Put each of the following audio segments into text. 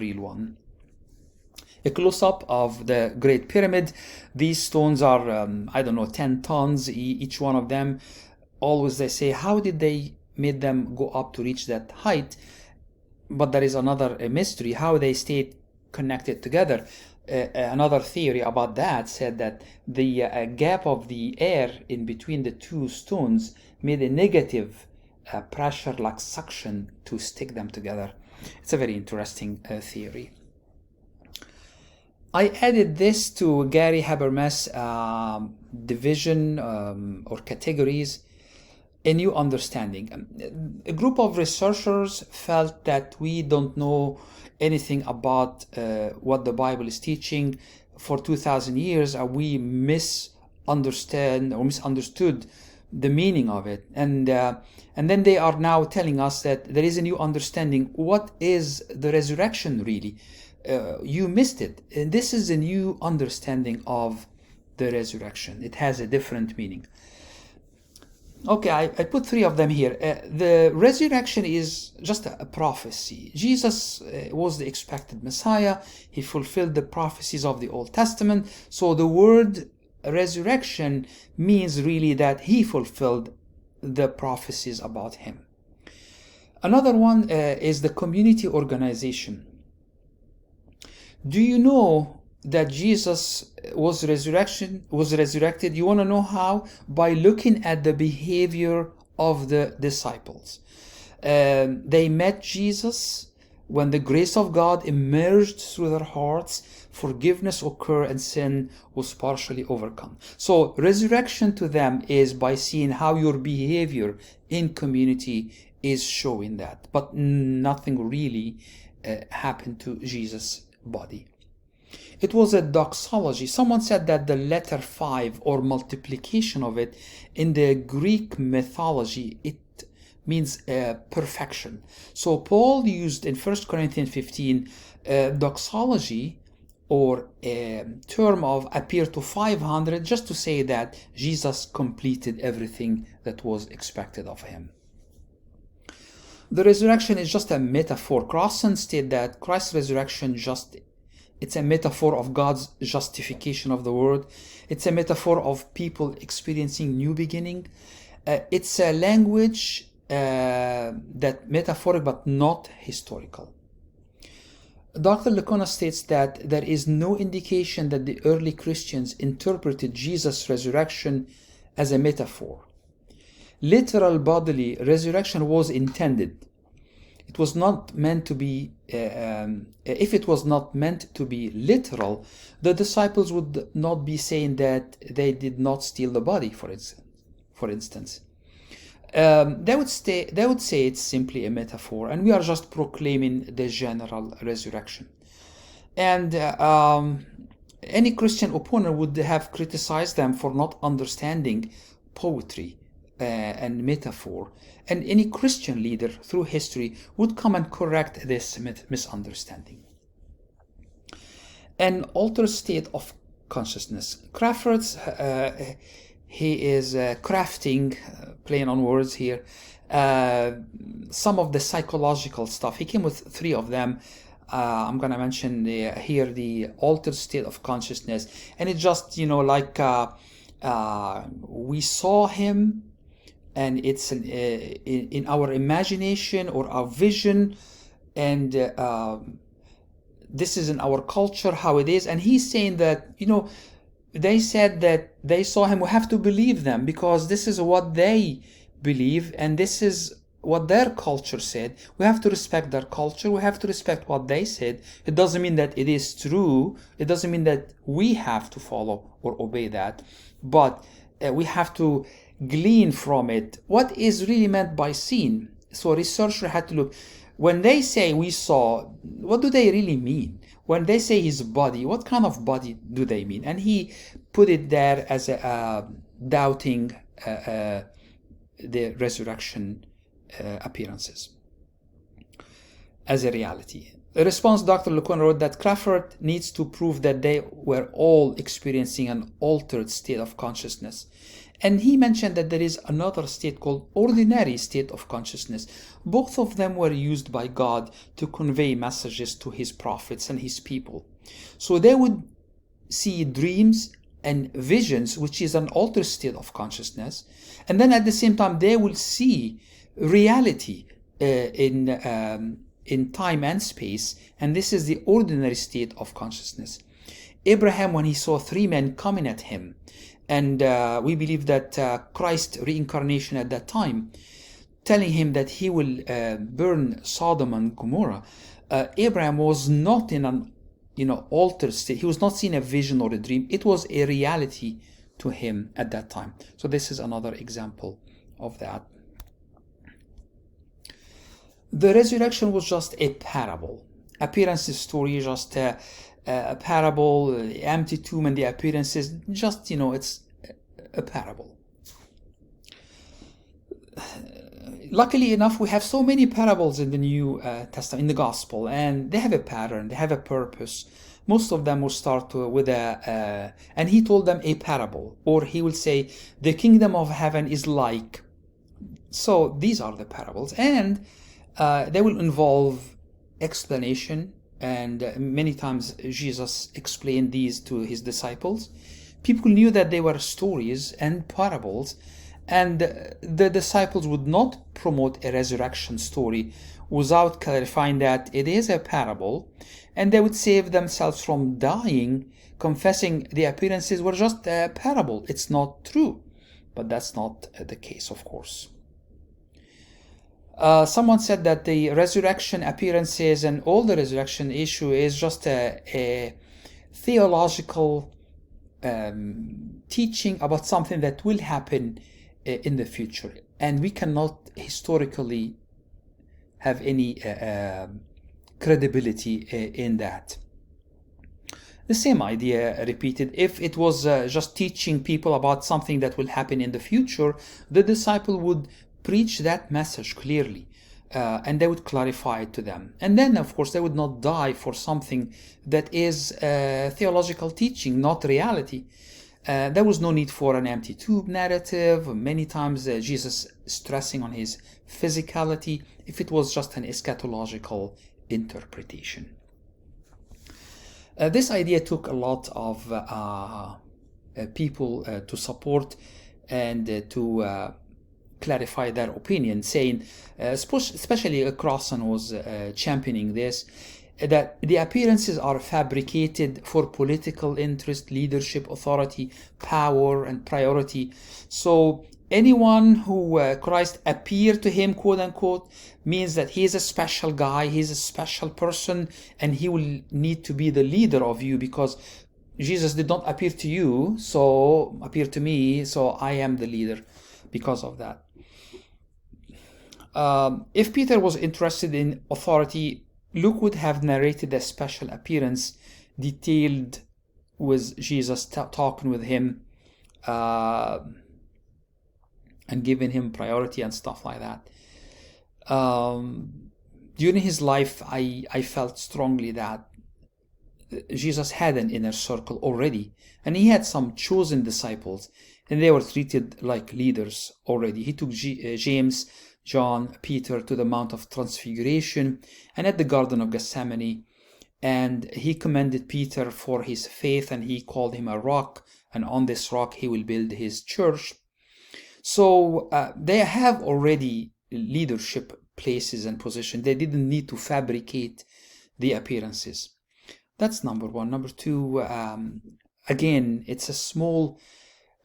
real one. A close-up of the Great Pyramid. These stones are, I don't know, 10 tons, each one of them. Always they say, how did they made them go up to reach that height? But there is another mystery, how they stayed connected together. Another theory about that said that the gap of the air in between the two stones made a negative pressure, like suction, to stick them together. It's a very interesting theory. I added this to Gary Habermas' division or categories, a new understanding. A group of researchers felt that we don't know anything about what the Bible is teaching for 2,000 years, and we misunderstood the meaning of it. And then they are now telling us that there is a new understanding. What is the resurrection really? You missed it. And this is a new understanding of the resurrection. It has a different meaning. Okay, I put three of them here. The resurrection is just a prophecy. Jesus was the expected Messiah. He fulfilled the prophecies of the Old Testament. So the word resurrection means really that he fulfilled the prophecies about him. Another one is the community organization. Do you know that Jesus was resurrected? You want to know how? By looking at the behavior of the disciples. They met Jesus when the grace of God emerged through their hearts, forgiveness occurred, and sin was partially overcome. So resurrection to them is by seeing how your behavior in community is showing that. But nothing really happened to Jesus' body. It was a doxology. Someone said that the letter 5, or multiplication of it, in the Greek mythology, it means perfection. So Paul used in 1 Corinthians 15 doxology, or a term of appear to 500, just to say that Jesus completed everything that was expected of him. The resurrection is just a metaphor. Crossan stated that Christ's resurrection it's a metaphor of God's justification of the world. It's a metaphor of people experiencing new beginning. It's a language that metaphoric but not historical. Dr. Licona states that there is no indication that the early Christians interpreted Jesus' resurrection as a metaphor. Literal bodily resurrection was intended. It was not meant to be, if it was not meant to be literal, the disciples would not be saying that they did not steal the body, for instance. They would say it's simply a metaphor, and we are just proclaiming the general resurrection. And any Christian opponent would have criticized them for not understanding poetry and metaphor, and any Christian leader through history would come and correct this misunderstanding. An altered state of consciousness. Crawford, he is crafting, playing on words here, some of the psychological stuff. He came with three of them. I'm going to mention here the altered state of consciousness, and it's just, like we saw him, and it's in our imagination or our vision, and this is in our culture how it is. And he's saying that, they said that they saw him. We have to believe them because this is what they believe, and this is what their culture said. We have to respect their culture. We have to respect what they said. It doesn't mean that it is true. It doesn't mean that we have to follow or obey that, but we have to glean from it what is really meant by seen. So a researcher had to look. When they say we saw, what do they really mean? When they say his body, what kind of body do they mean? And he put it there as a doubting the resurrection appearances as a reality. A response, Dr. Licona wrote that Crawford needs to prove that they were all experiencing an altered state of consciousness, And he mentioned that there is another state called ordinary state of consciousness. Both of them were used by God to convey messages to his prophets and his people. So they would see dreams and visions, which is an altered state of consciousness. And then at the same time, they will see reality in time and space. And this is the ordinary state of consciousness. Abraham, when he saw three men coming at him, and we believe that Christ reincarnation at that time, telling him that he will burn Sodom and Gomorrah, Abraham was not in an altered state. He was not seeing a vision or a dream. It was a reality to him at that time. So this is another example of that. The resurrection was just a parable. Appearances story, just a parable, empty tomb and the appearances, just, it's a parable. Luckily enough, we have so many parables in the New Testament, in the Gospel, and they have a pattern, they have a purpose. Most of them will start with and he told them a parable, or he will say, the kingdom of heaven is like. So these are the parables, and they will involve explanation, and many times Jesus explained these to his disciples. People knew that they were stories and parables, and the disciples would not promote a resurrection story without clarifying that it is a parable, and they would save themselves from dying, confessing the appearances were just a parable. It's not true. But that's not the case, of course. Someone said that the resurrection appearances and all the resurrection issue is just a theological teaching about something that will happen in the future, and we cannot historically have any credibility in that. The same idea repeated. If it was just teaching people about something that will happen in the future, the disciple would preach that message clearly, and they would clarify it to them. And then, of course, they would not die for something that is theological teaching, not reality. There was no need for an empty tomb narrative. Many times Jesus stressing on his physicality, if it was just an eschatological interpretation. This idea took a lot of people to support and to clarify their opinion, saying, especially Crossan was championing this, that the appearances are fabricated for political interest, leadership, authority, power, and priority. So anyone who Christ appeared to him, quote unquote, means that he is a special guy, he's a special person, and he will need to be the leader of you, because Jesus did not appear to you, so appear to me, so I am the leader because of that. If Peter was interested in authority, Luke would have narrated a special appearance detailed with Jesus talking with him and giving him priority and stuff like that. During his life, I felt strongly that Jesus had an inner circle already, and he had some chosen disciples, and they were treated like leaders already. He took James, John, Peter to the Mount of Transfiguration and at the Garden of Gethsemane, and he commended Peter for his faith, and he called him a rock, and on this rock he will build his church. So they have already leadership places and positions. They didn't need to fabricate the appearances. That's number one. Number two, again, it's a small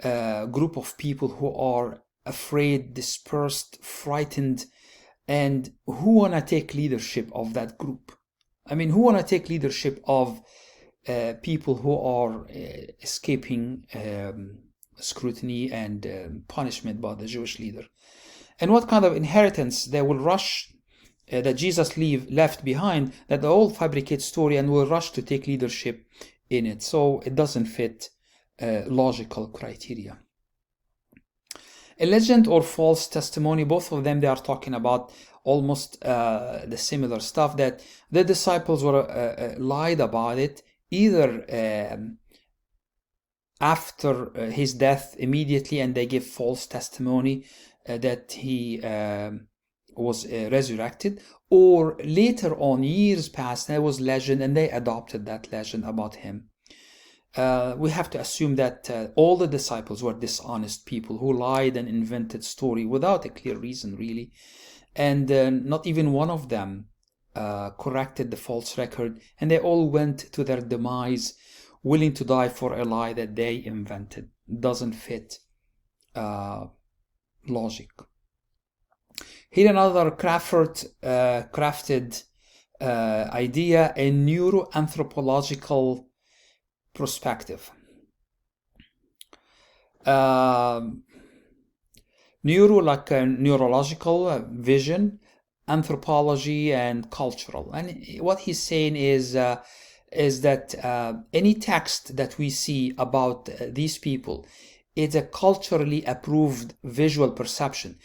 group of people who are afraid, dispersed, frightened, and who want to take leadership of that group. I mean, who want to take leadership of people who are escaping scrutiny and punishment by the Jewish leader? And what kind of inheritance they will rush that Jesus left behind, that they all fabricate story and will rush to take leadership in it. So it doesn't fit logical criteria. A legend or false testimony, both of them, they are talking about almost the similar stuff, that the disciples were lied about it, either after his death immediately, and they give false testimony that he was resurrected, or later on, years passed, there was legend and they adopted that legend about him. We have to assume that all the disciples were dishonest people who lied and invented story without a clear reason, really. And not even one of them corrected the false record, and they all went to their demise willing to die for a lie that they invented. Doesn't fit logic. Here another crafted idea, a neuroanthropological perspective. Neuro, like a neurological vision, anthropology, and cultural. And what he's saying is that any text that we see about these people is a culturally approved visual perception.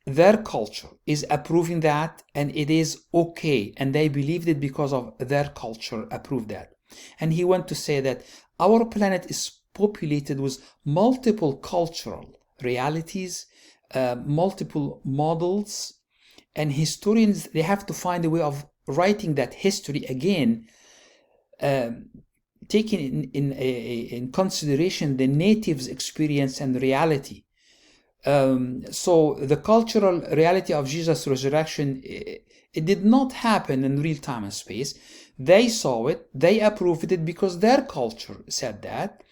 Their culture is approving that, and it is okay, and they believed it because of their culture approved that. And he went to say that our planet is populated with multiple cultural realities, multiple models, and historians, they have to find a way of writing that history again, taking in consideration the natives' experience and reality. So the cultural reality of Jesus' resurrection, it did not happen in real time and space. They saw it, they approved it because their culture said that.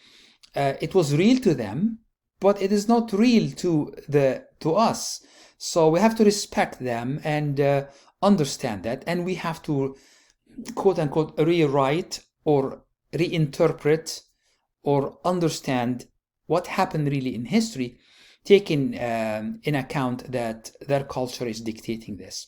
It was real to them, but it is not real to us. So we have to respect them and understand that, and we have to, quote unquote, rewrite or reinterpret or understand what happened really in history, taking in account that their culture is dictating this.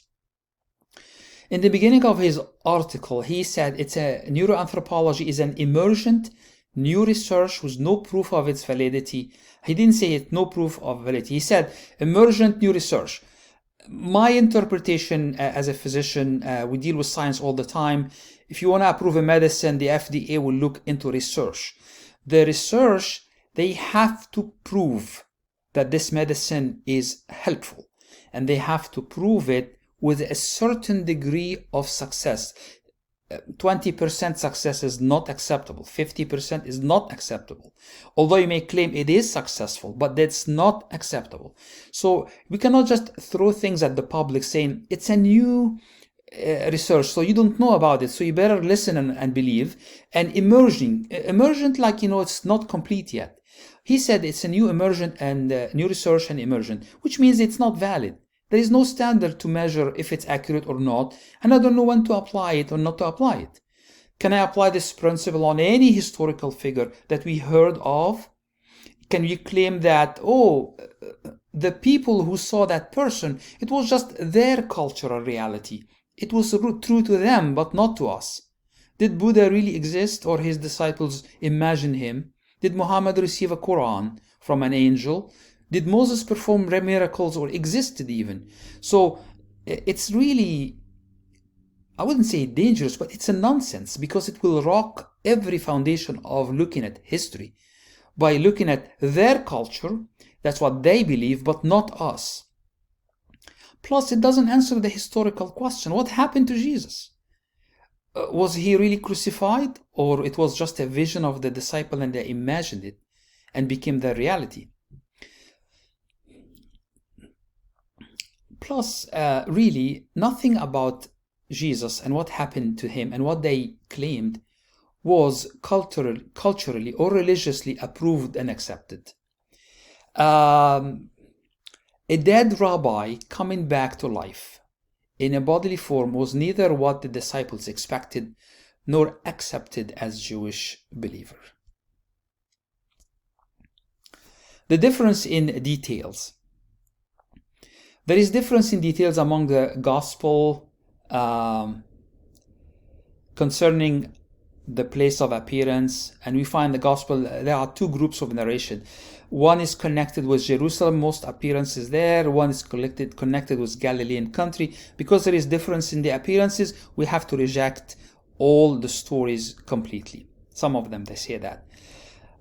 In the beginning of his article, he said neuroanthropology is an emergent new research with no proof of its validity. He didn't say it, no proof of validity. He said emergent new research. My interpretation as a physician, we deal with science all the time. If you want to approve a medicine, the FDA will look into research. The research, they have to prove that this medicine is helpful, and they have to prove it with a certain degree of success. 20% success is not acceptable. 50% is not acceptable. Although you may claim it is successful, but that's not acceptable. So we cannot just throw things at the public saying it's a new research, so you don't know about it, so you better listen and believe. And emergent, like, it's not complete yet. He said it's a new emergent and new research and emergent, which means it's not valid. There is no standard to measure if it's accurate or not, and I don't know when to apply it or not to apply it. Can I apply this principle on any historical figure that we heard of? Can we claim that, the people who saw that person, it was just their cultural reality. It was true to them, but not to us. Did Buddha really exist, or his disciples imagine him? Did Muhammad receive a Quran from an angel? Did Moses perform miracles or existed even? So it's really, I wouldn't say dangerous, but it's a nonsense, because it will rock every foundation of looking at history by looking at their culture. That's what they believe, but not us. Plus, it doesn't answer the historical question. What happened to Jesus? Was he really crucified, or it was just a vision of the disciple and they imagined it and became their reality? Plus, really, nothing about Jesus and what happened to him and what they claimed was culturally or religiously approved and accepted. A dead rabbi coming back to life in a bodily form was neither what the disciples expected nor accepted as Jewish believer. The difference in details. There is difference in details among the gospel concerning the place of appearance, and we find the gospel, there are two groups of narration. One is connected with Jerusalem, most appearances there. One is connected with Galilean country. Because there is difference in the appearances, we have to reject all the stories completely. Some of them, they say that.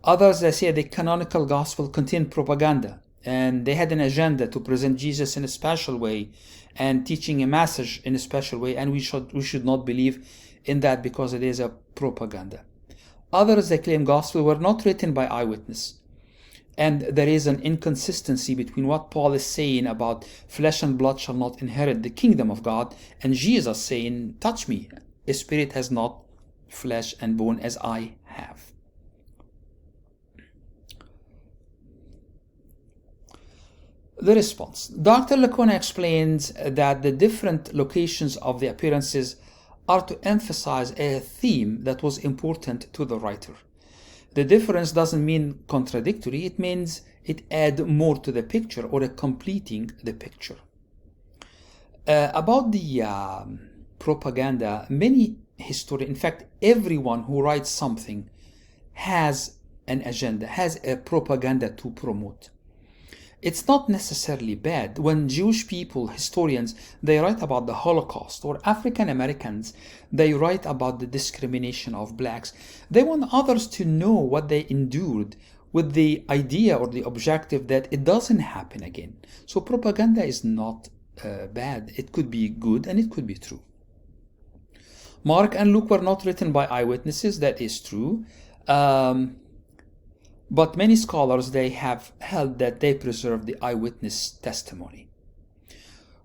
Others, they say the canonical gospel contained propaganda, and they had an agenda to present Jesus in a special way and teaching a message in a special way, and we should not believe in that because it is a propaganda. Others, they claim gospel were not written by eyewitness, and there is an inconsistency between what Paul is saying about flesh and blood shall not inherit the kingdom of God, and Jesus saying, touch me, a spirit has not flesh and bone as I have. The response. Dr. Licona explains that the different locations of the appearances are to emphasize a theme that was important to the writer. The difference doesn't mean contradictory, it means it adds more to the picture or completing the picture. About the propaganda, many historians, in fact, everyone who writes something has an agenda, has a propaganda to promote. It's not necessarily bad. When Jewish people, historians, they write about the Holocaust, or African Americans, they write about the discrimination of blacks. They want others to know what they endured with the idea or the objective that it doesn't happen again. So propaganda is not bad. It could be good and it could be true. Mark and Luke were not written by eyewitnesses. That is true. But many scholars, they have held that they preserve the eyewitness testimony.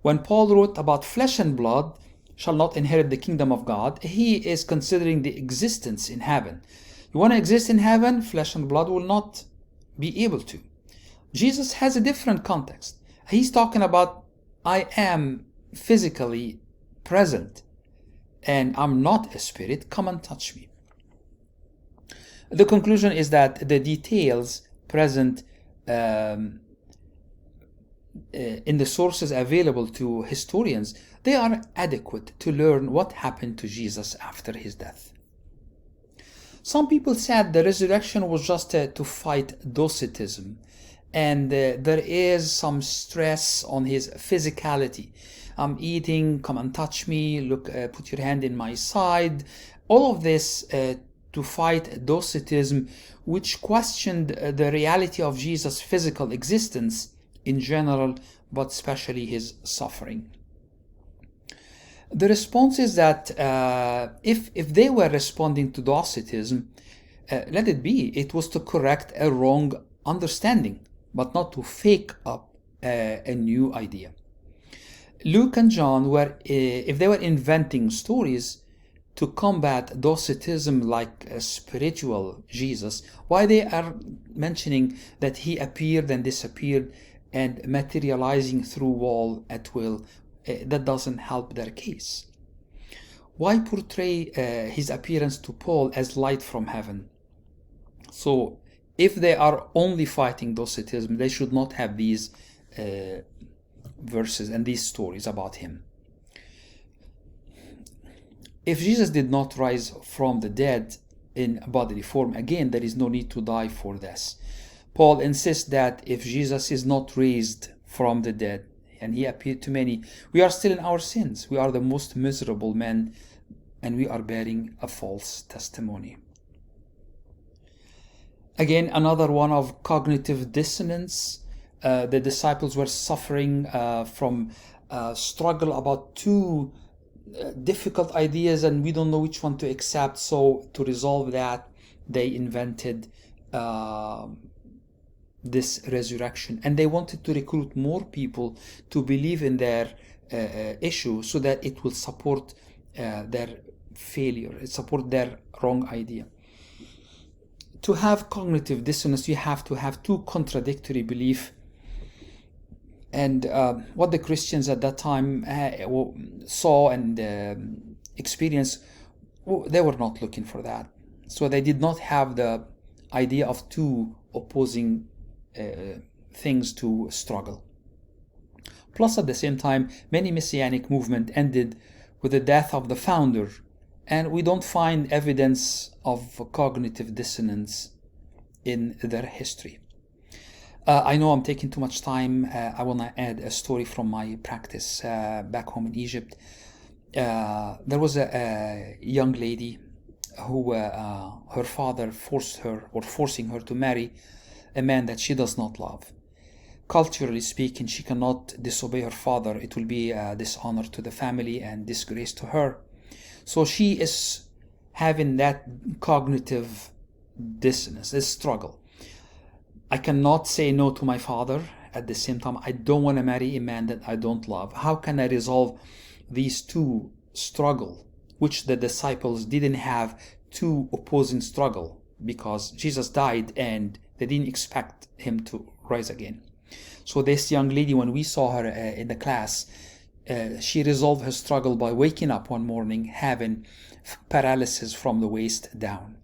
When Paul wrote about flesh and blood shall not inherit the kingdom of God, he is considering the existence in heaven. You want to exist in heaven, flesh and blood will not be able to. Jesus has a different context. He's talking about, I am physically present and I'm not a spirit, come and touch me. The conclusion is that the details present in the sources available to historians, they are adequate to learn what happened to Jesus after his death. Some people said the resurrection was just to fight Docetism, and there is some stress on his physicality. I'm eating, come and touch me, look, put your hand in my side. All of this to fight Docetism, which questioned the reality of Jesus' physical existence in general, but especially his suffering. The response is that if they were responding to Docetism, let it be. It was to correct a wrong understanding, but not to fake up a new idea. Luke and John were, if they were inventing stories to combat Docetism like a spiritual Jesus, why they are mentioning that he appeared and disappeared and materializing through wall at will, that doesn't help their case. Why portray his appearance to Paul as light from heaven? So if they are only fighting Docetism, they should not have these verses and these stories about him. If Jesus did not rise from the dead in bodily form, again, there is no need to die for this. Paul insists that if Jesus is not raised from the dead, and he appeared to many, we are still in our sins. We are the most miserable men, and we are bearing a false testimony. Again, another one of cognitive dissonance. The disciples were suffering from struggle about two difficult ideas, and we don't know which one to accept. So to resolve that, they invented this resurrection, and they wanted to recruit more people to believe in their issue so that it will support their failure, support their wrong idea. To have cognitive dissonance, you have to have two contradictory beliefs. And what the Christians at that time saw and experienced, they were not looking for that. So they did not have the idea of two opposing things to struggle. Plus, at the same time, many messianic movements ended with the death of the founder, and we don't find evidence of cognitive dissonance in their history. I know I'm taking too much time. I want to add a story from my practice back home in Egypt. There was a young lady who her father forced her, or forcing her to marry a man that she does not love. Culturally speaking, she cannot disobey her father. It will be a dishonor to the family and disgrace to her. So she is having that cognitive dissonance, this struggle. I cannot say no to my father. At the same time, I don't want to marry a man that I don't love. How can I resolve these two struggle, which the disciples didn't have two opposing struggle, because Jesus died and they didn't expect him to rise again. So this young lady, when we saw her in the class, she resolved her struggle by waking up one morning having paralysis from the waist down.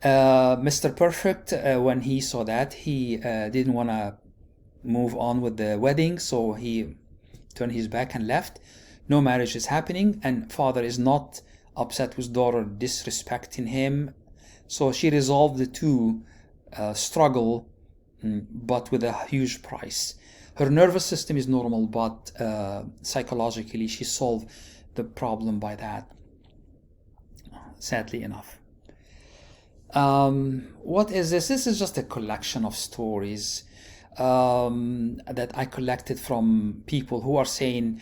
Mr. Perfect, when he saw that, he didn't want to move on with the wedding, so he turned his back and left. No marriage is happening, and father is not upset with daughter disrespecting him. So she resolved the two struggle, but with a huge price. Her nervous system is normal, but psychologically she solved the problem by that, sadly enough. What is this? This is just a collection of stories that I collected from people who are saying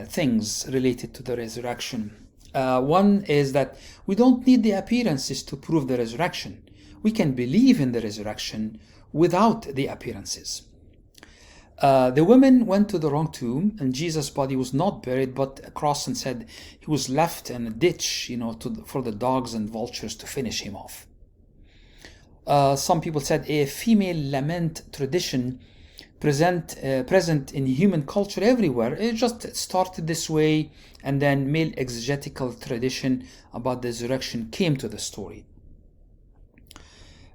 things related to the resurrection. One is that we don't need the appearances to prove the resurrection. We can believe in the resurrection without the appearances. The women went to the wrong tomb, and Jesus' body was not buried, but a cross, and said he was left in a ditch, for the dogs and vultures to finish him off. Some people said a female lament tradition present in human culture everywhere. It just started this way, and then male exegetical tradition about the resurrection came to the story.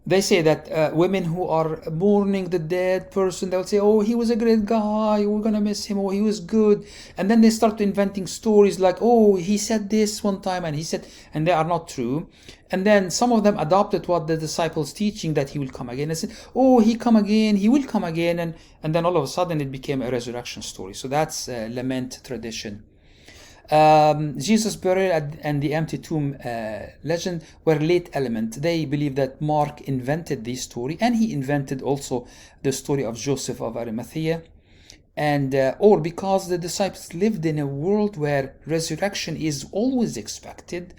They say that women who are mourning the dead person, they'll say, oh, he was a great guy, we're gonna miss him, oh, he was good. And then they start inventing stories like, oh, he said this one time, and they are not true. And then some of them adopted what the disciples teaching, that he will come again. They said, oh, he come again, he will come again. And then all of a sudden it became a resurrection story. So that's a lament tradition. Jesus' burial and the empty tomb legend were late element. They believe that Mark invented this story, and he invented also the story of Joseph of Arimathea, and or because the disciples lived in a world where resurrection is always expected,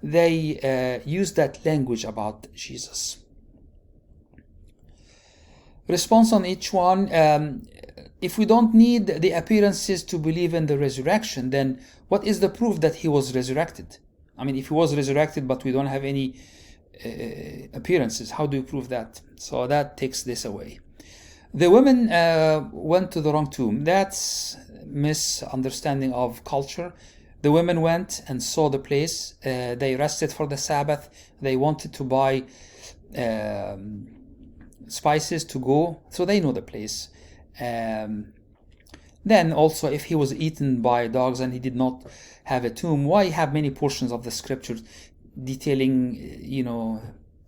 they used that language about Jesus. Response on each one. If we don't need the appearances to believe in the resurrection, then what is the proof that he was resurrected? I mean, if he was resurrected but we don't have any appearances, how do you prove that? So that takes this away. The women went to the wrong tomb. That's misunderstanding of culture. The women went and saw the place. They rested for the Sabbath. They wanted to buy spices to go, so they know the place. Then also, if he was eaten by dogs and he did not have a tomb, why have many portions of the scriptures detailing,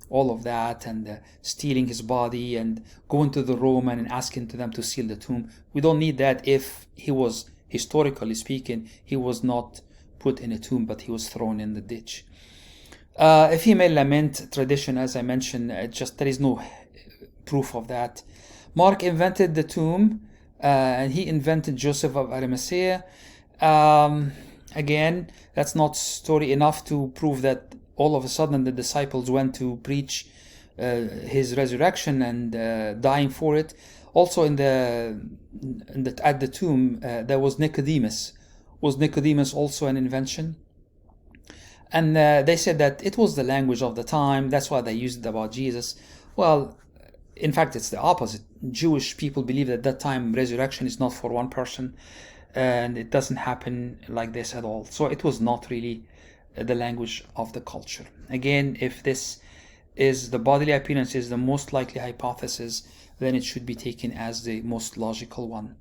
all of that, and stealing his body and going to the Roman and asking to them to seal the tomb? We don't need that if he was, historically speaking, he was not put in a tomb, but he was thrown in the ditch. A female lament tradition, as I mentioned, there is no proof of that. Mark invented the tomb, and he invented Joseph of Arimathea. Again, that's not story enough to prove that all of a sudden the disciples went to preach his resurrection and dying for it. Also, at the tomb, there was Nicodemus. Was Nicodemus also an invention? And they said that it was the language of the time. That's why they used it about Jesus. Well, in fact, it's the opposite. Jewish people believed at that time resurrection is not for one person, and it doesn't happen like this at all. So it was not really the language of the culture. Again, if this is the bodily appearance is the most likely hypothesis, then it should be taken as the most logical one.